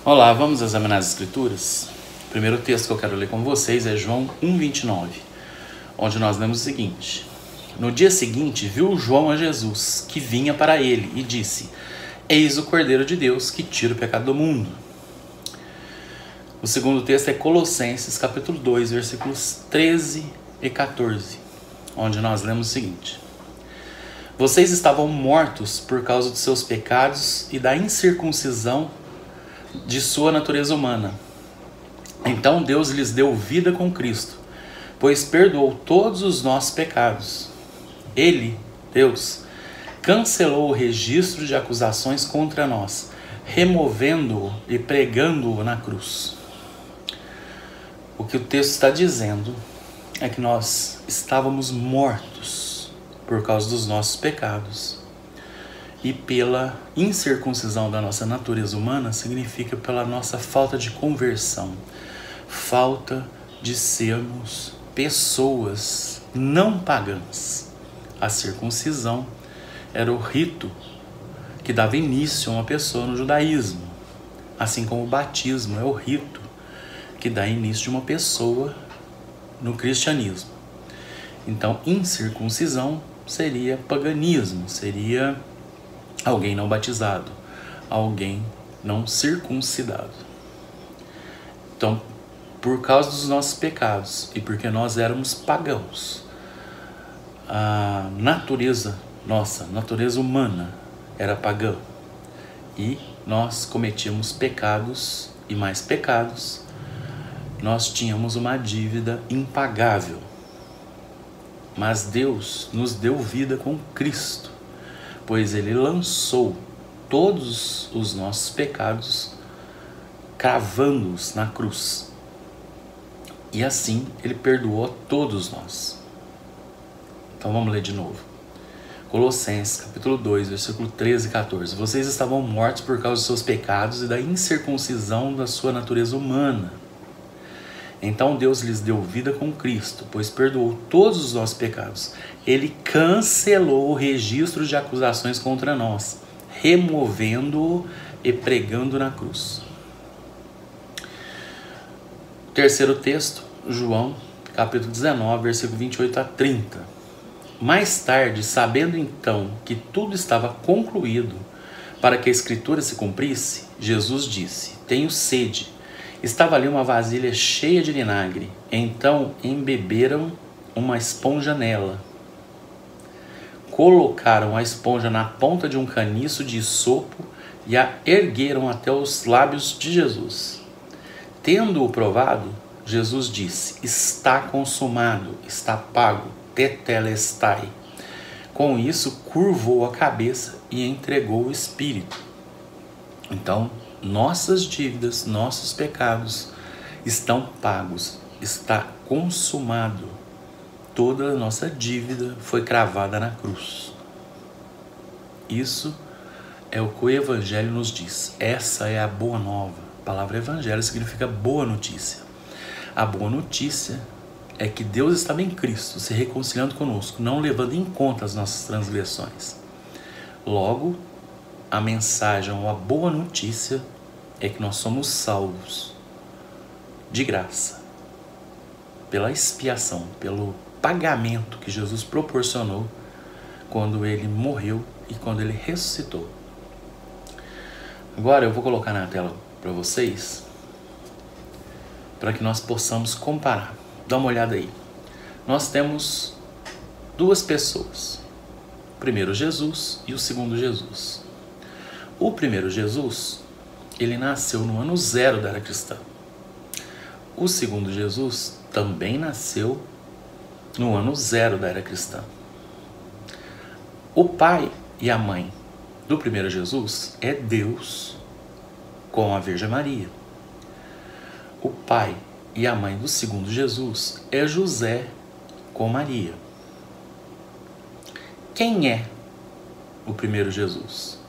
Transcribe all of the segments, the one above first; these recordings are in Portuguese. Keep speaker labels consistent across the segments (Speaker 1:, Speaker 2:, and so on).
Speaker 1: Olá, vamos examinar as Escrituras? O primeiro texto que eu quero ler com vocês é João 1,29, onde nós lemos o seguinte: No dia seguinte, viu João a Jesus, que vinha para ele, e disse: Eis o Cordeiro de Deus, que tira o pecado do mundo. O segundo texto é Colossenses, capítulo 2, versículos 13 e 14, onde nós lemos o seguinte: Vocês estavam mortos por causa dos seus pecados e da incircuncisão de sua natureza humana. Então Deus lhes deu vida com Cristo, pois perdoou todos os nossos pecados. Ele, Deus, cancelou o registro de acusações contra nós, removendo-o e pregando-o na cruz. O que o texto está dizendo é que nós estávamos mortos por causa dos nossos pecados. E pela incircuncisão da nossa natureza humana significa pela nossa falta de conversão, falta de sermos pessoas não pagãs. A circuncisão era o rito que dava início a uma pessoa no judaísmo, assim como o batismo é o rito que dá início de uma pessoa no cristianismo. Então, incircuncisão seria paganismo, seria alguém não batizado, alguém não circuncidado. Então, por causa dos nossos pecados e porque nós éramos pagãos, a natureza, nossa natureza humana era pagã e nós cometíamos pecados e mais pecados, nós tínhamos uma dívida impagável. Mas Deus nos deu vida com Cristo, pois Ele lançou todos os nossos pecados, cravando-os na cruz. E assim Ele perdoou a todos nós. Então vamos ler de novo. Colossenses, capítulo 2, versículo 13 e 14. Vocês estavam mortos por causa dos seus pecados e da incircuncisão da sua natureza humana. Então Deus lhes deu vida com Cristo, pois perdoou todos os nossos pecados. Ele cancelou o registro de acusações contra nós, removendo-o e pregando na cruz. Terceiro texto, João, capítulo 19, versículo 28 a 30. Mais tarde, sabendo então que tudo estava concluído, para que a Escritura se cumprisse, Jesus disse: Tenho sede. Estava ali uma vasilha cheia de vinagre. Então embeberam uma esponja nela. Colocaram a esponja na ponta de um caniço de isopo e a ergueram até os lábios de Jesus. Tendo-o provado, Jesus disse: Está consumado, está pago, tetelestai. Com isso, curvou a cabeça e entregou o Espírito. Então, nossas dívidas, nossos pecados estão pagos, está consumado. Toda a nossa dívida foi cravada na cruz. Isso é o que o Evangelho nos diz. Essa é a boa nova. A palavra Evangelho significa boa notícia. A boa notícia é que Deus estava em Cristo, se reconciliando conosco, não levando em conta as nossas transgressões. Logo, a mensagem, ou a boa notícia, é que nós somos salvos de graça, pela expiação, pelo pagamento que Jesus proporcionou quando Ele morreu e quando Ele ressuscitou. Agora eu vou colocar na tela para vocês, para que nós possamos comparar. Dá uma olhada aí. Nós temos duas pessoas, o primeiro Jesus e o segundo Jesus. O primeiro Jesus, ele nasceu no ano 0 da era cristã. O segundo Jesus também nasceu no ano 0 da era cristã. O pai e a mãe do primeiro Jesus é Deus com a Virgem Maria. O pai e a mãe do segundo Jesus é José com Maria. Quem é o primeiro Jesus?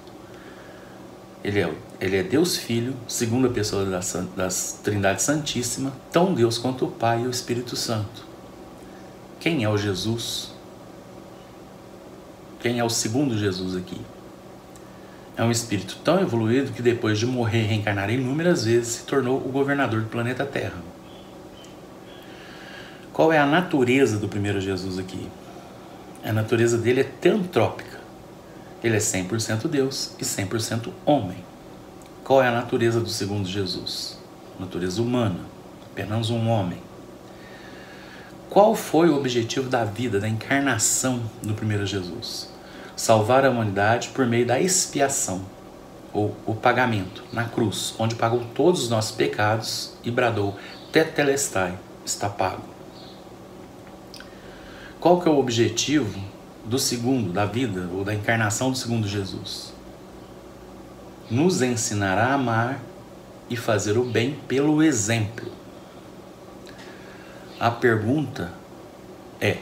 Speaker 1: Ele é Deus Filho, segunda pessoa da Trindade Santíssima, tão Deus quanto o Pai e o Espírito Santo. Quem é o Jesus? Quem é o segundo Jesus aqui? é um espírito tão evoluído que depois de morrer e reencarnar inúmeras vezes se tornou o governador do planeta Terra. Qual é a natureza do primeiro Jesus aqui? A natureza dele é teantrópica. Ele é 100% Deus e 100% homem. Qual é a natureza do segundo Jesus? Natureza humana, apenas um homem. Qual foi o objetivo da vida, da encarnação do primeiro Jesus? Salvar a humanidade por meio da expiação, ou o pagamento, na cruz, onde pagou todos os nossos pecados e bradou, tetelestai, está pago. Qual que é o objetivo do segundo, da vida, ou da encarnação do segundo Jesus? Nos ensinar a amar e fazer o bem pelo exemplo. A pergunta é: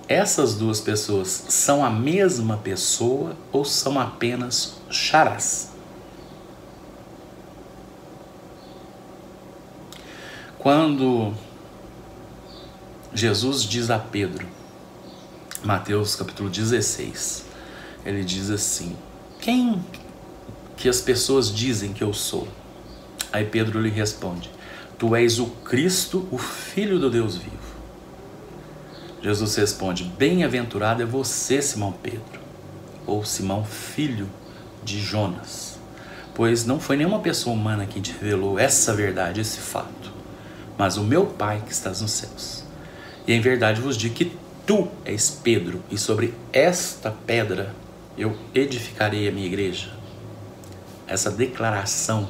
Speaker 1: essas duas pessoas são a mesma pessoa ou são apenas charás? Quando Jesus diz a Pedro, Mateus capítulo 16, ele diz assim: quem que as pessoas dizem que eu sou? Aí Pedro lhe responde: tu és o Cristo, o Filho do Deus vivo. Jesus responde: bem-aventurado é você, Simão Pedro, ou Simão, filho de Jonas, pois não foi nenhuma pessoa humana quem te revelou essa verdade, esse fato, mas o meu Pai que estás nos céus. E em verdade vos digo que tu és Pedro, e sobre esta pedra eu edificarei a minha igreja. Essa declaração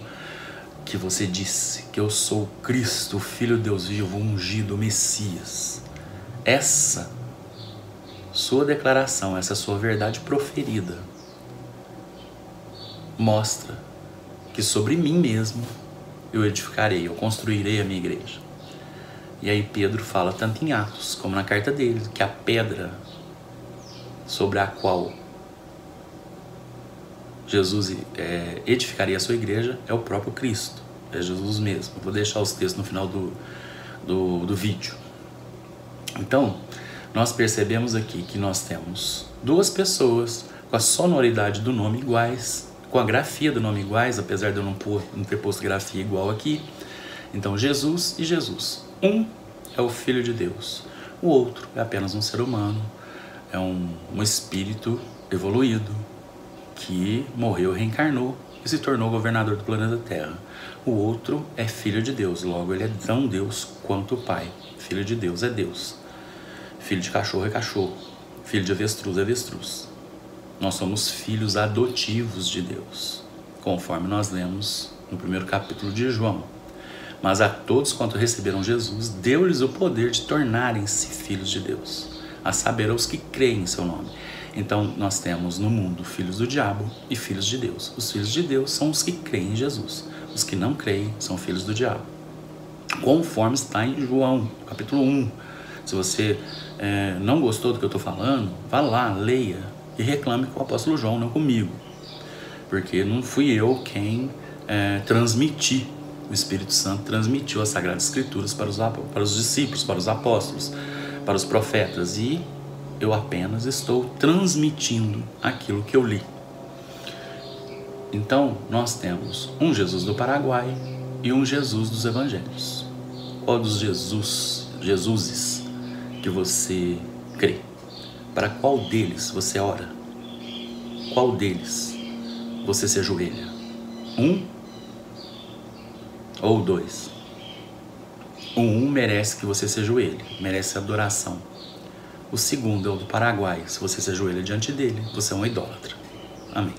Speaker 1: que você disse, que eu sou o Cristo, o Filho de Deus vivo, o ungido, o Messias. Essa sua declaração, essa sua verdade proferida, mostra que sobre mim mesmo eu edificarei, eu construirei a minha igreja. E aí Pedro fala tanto em Atos como na carta dele, que a pedra sobre a qual Jesus edificaria a sua igreja é o próprio Cristo, é Jesus mesmo. Eu vou deixar os textos no final do vídeo. Então, nós percebemos aqui que nós temos duas pessoas com a sonoridade do nome iguais, com a grafia do nome iguais, apesar de eu não ter posto grafia igual aqui. Então, Jesus e Jesus. Um é o Filho de Deus, o outro é apenas um ser humano, é um espírito evoluído que morreu, reencarnou e se tornou governador do planeta Terra. O outro é Filho de Deus, logo ele é tão Deus quanto o Pai. Filho de Deus é Deus. Filho de cachorro é cachorro. Filho de avestruz é avestruz. Nós somos filhos adotivos de Deus, conforme nós lemos no primeiro capítulo de João. Mas a todos quanto receberam Jesus, deu-lhes o poder de tornarem-se filhos de Deus, a saber, aos que creem em seu nome. Então nós temos no mundo filhos do diabo e filhos de Deus. Os filhos de Deus são os que creem em Jesus. Os que não creem são filhos do diabo, conforme está em João capítulo 1. Se você não gostou do que eu estou falando, vá lá, leia e reclame com o apóstolo João, não comigo, porque não fui eu quem transmiti. O Espírito Santo transmitiu as Sagradas Escrituras para os discípulos, para os apóstolos, para os profetas, e eu apenas estou transmitindo aquilo que eu li. Então, nós temos um Jesus do Paraguai e um Jesus dos Evangelhos. Qual dos Jesuses que você crê? Para qual deles você ora? Qual deles você se ajoelha? Um ou dois? Um merece que você se ajoelhe, merece adoração. O segundo é o do Paraguai. Se você se ajoelha diante dele, você é um idólatra. Amém.